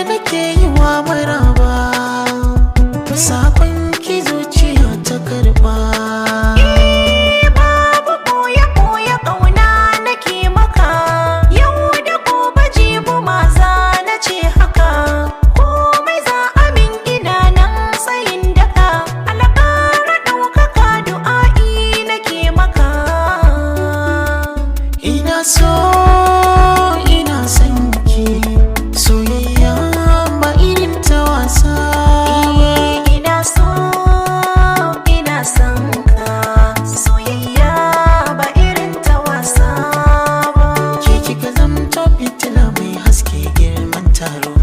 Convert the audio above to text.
nake yi wa maraba, sakon ki zuciya ta karba. Babu ɓoye-ɓoye ƙauna nake maka, yau da gobe jibi ma za na ce haka, komai za amin ina nan tsayin daka, alƙara ɗaukaka du'a'i nake maka. Ina so ina son ki, soyayya ba irin ta wasa ba. Ina so ina son ka, soyayya ba irin ta wasa ba. Ke kika zamto fitila mai haske girman taro.